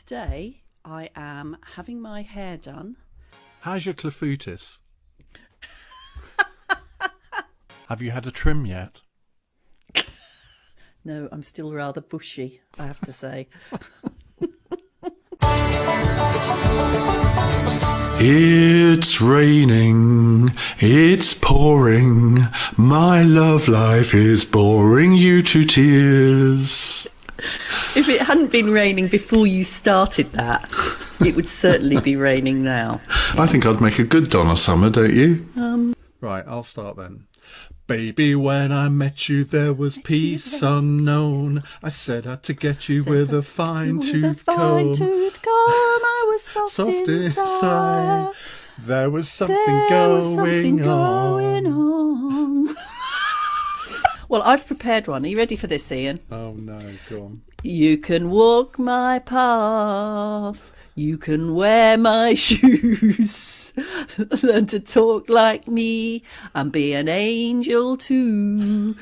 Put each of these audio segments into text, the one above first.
today I am having my hair done. How's your clafoutis? Have you had a trim yet? No, I'm still rather bushy, I have to say. It's raining, it's pouring, my love life is boring you to tears. If it hadn't been raining before you started that, it would certainly be raining now. I think I'd make a good Donna Summer, don't you? Right, I'll start then. Baby, when I met you, there was peace unknown. I set out to get you with a fine-tooth comb. I was soft inside. There was something going on. Well, I've prepared one. Are you ready for this, Ian? Oh, no, go on. You can walk my path. You can wear my shoes. Learn to talk like me and be an angel too.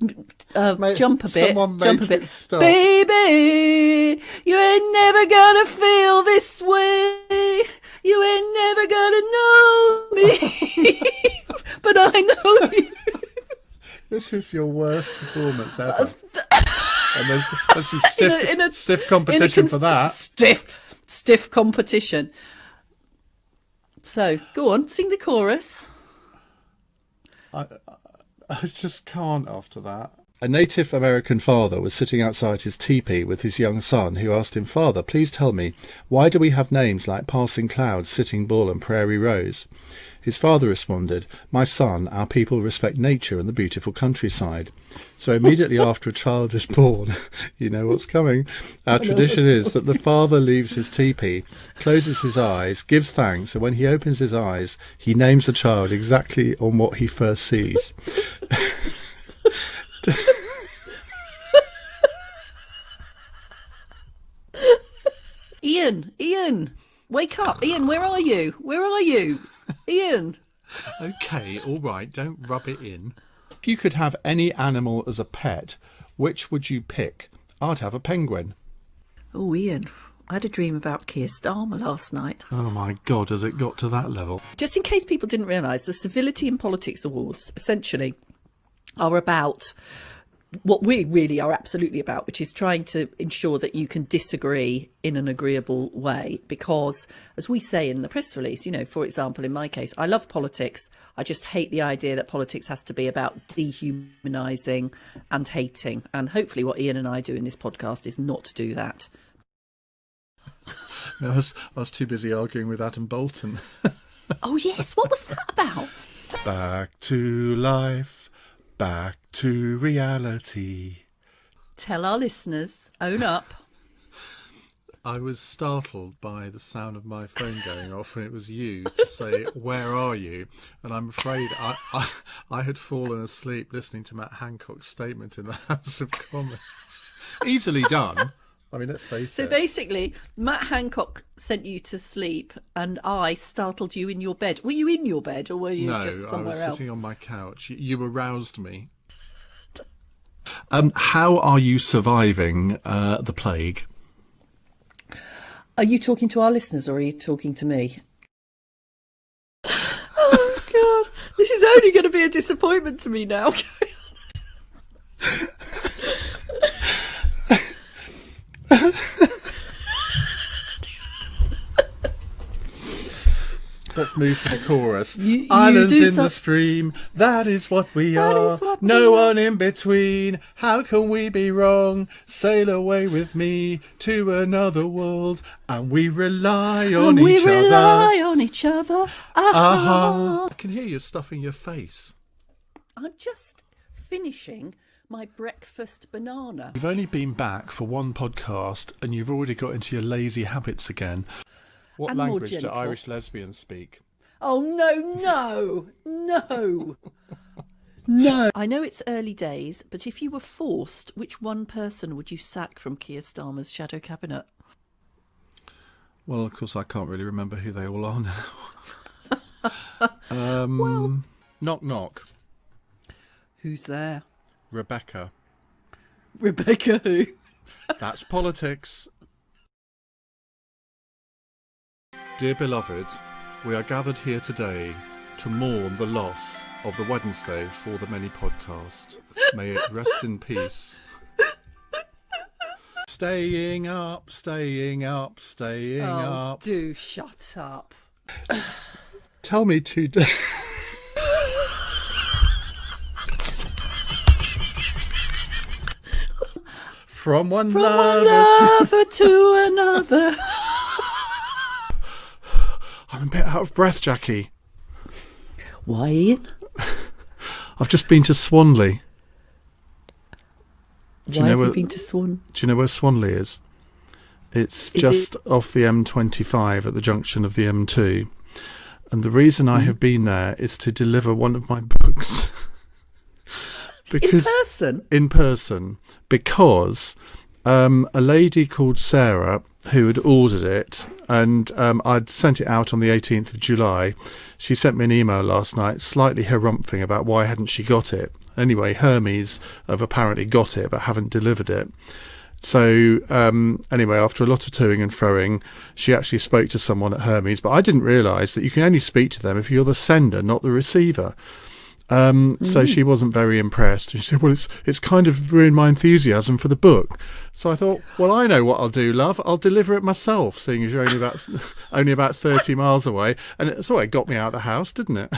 Jump a bit. Jump a bit. Baby, you ain't never gonna feel this way. You ain't never gonna know me. But I know you. This is your worst performance ever. And there's some stiff competition for that. Stiff competition. So, go on, sing the chorus. I just can't after that. A Native American father was sitting outside his teepee with his young son, who asked him, "Father, please tell me, why do we have names like Passing Clouds, Sitting Bull and Prairie Rose?" His father responded, "My son, our people respect nature and the beautiful countryside." So immediately after a child is born, you know what's coming, our tradition is that the father leaves his teepee, closes his eyes, gives thanks, and when he opens his eyes, he names the child exactly on what he first sees. Ian, wake up. Ian, where are you? Ian. Okay, all right, don't rub it in. If you could have any animal as a pet, which would you pick? I'd have a penguin. Oh, Ian, I had a dream about Keir Starmer last night. Oh my God, has it got to that level? Just in case people didn't realise, the Civility in Politics Awards essentially are about what we really are absolutely about, which is trying to ensure that you can disagree in an agreeable way. Because, as we say in the press release, you know, for example, in my case, I love politics. I just hate the idea that politics has to be about dehumanising and hating. And hopefully what Ian and I do in this podcast is not to do that. No, I was too busy arguing with Adam Bolton. Oh, yes. What was that about? Back to life. Back to reality. Tell our listeners, own up. I was startled by the sound of my phone going off, and it was you to say, "Where are you?" And I'm afraid I had fallen asleep listening to Matt Hancock's statement in the House of Commons. Easily done. I mean, let's face it. So basically, Matt Hancock sent you to sleep and I startled you in your bed. Were you in your bed or were you just somewhere else? No, I was sitting on my couch. You aroused me. How are you surviving the plague? Are you talking to our listeners or are you talking to me? Oh, God. This is only going to be a disappointment to me now. Let's move to the chorus. Islands in the stream, that is what we are. No one in between. How can we be wrong? Sail away with me to another world, and we rely on each other. I can hear you stuffing your face. I'm just finishing my breakfast banana. You've only been back for one podcast, and you've already got into your lazy habits again. What language do Irish lesbians speak? Oh, no. No. I know it's early days, but if you were forced, which one person would you sack from Keir Starmer's shadow cabinet? Well, of course, I can't really remember who they all are now. Well, knock, knock. Who's there? Rebecca. Rebecca who? That's politics. Dear beloved, we are gathered here today to mourn the loss of the Wednesday for the Many podcast. May it rest in peace. Staying up, staying up, staying up. Do shut up. Tell me to... From one lover to another. I'm a bit out of breath, Jackie. Why, Ian? I've just been to Swanley. Why have you been to Swan? Do you know where Swanley is? It's just off the M25 at the junction of the M2. And the reason I have been there is to deliver one of my books. In person? In person. Because a lady called Sarah, who had ordered it, and I'd sent it out on the 18th of July. She sent me an email last night, slightly harumphing about why hadn't she got it. Anyway, Hermes have apparently got it, but haven't delivered it. So anyway, after a lot of toing and froing, she actually spoke to someone at Hermes, but I didn't realise that you can only speak to them if you're the sender, not the receiver. So she wasn't very impressed. She said, well, it's kind of ruined my enthusiasm for the book. So I thought, well, I know what I'll do, love. I'll deliver it myself, seeing as you're only about 30 miles away. And it got me out of the house, didn't it?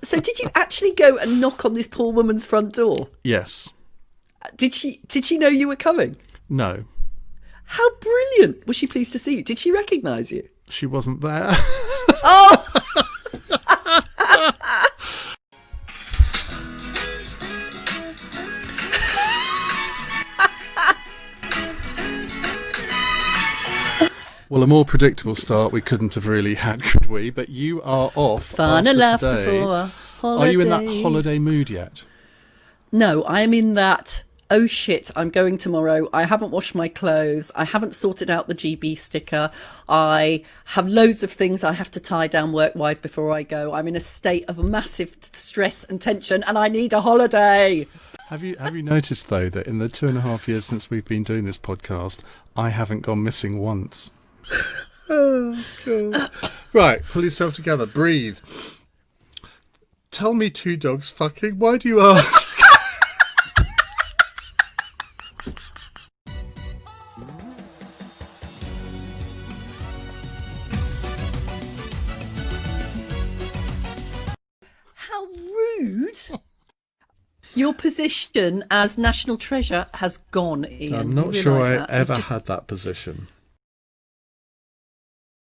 So did you actually go and knock on this poor woman's front door? Yes. Did she know you were coming? No. How brilliant. Was she pleased to see you? Did she recognise you? She wasn't there. Oh! Well, a more predictable start we couldn't have really had, could we? But you are off Fun and laughter today. for a holiday. Are you in that holiday mood yet? No, I am in that, oh shit, I'm going tomorrow. I haven't washed my clothes. I haven't sorted out the GB sticker. I have loads of things I have to tie down work-wise before I go. I'm in a state of massive stress and tension, and I need a holiday. Have you noticed, though, that in the 2.5 years since we've been doing this podcast, I haven't gone missing once? Oh, God. Right, pull yourself together. Breathe. Tell me two dogs fucking. Why do you ask? How rude. Your position as national treasure has gone, Ian. I'm not sure I ever had that position.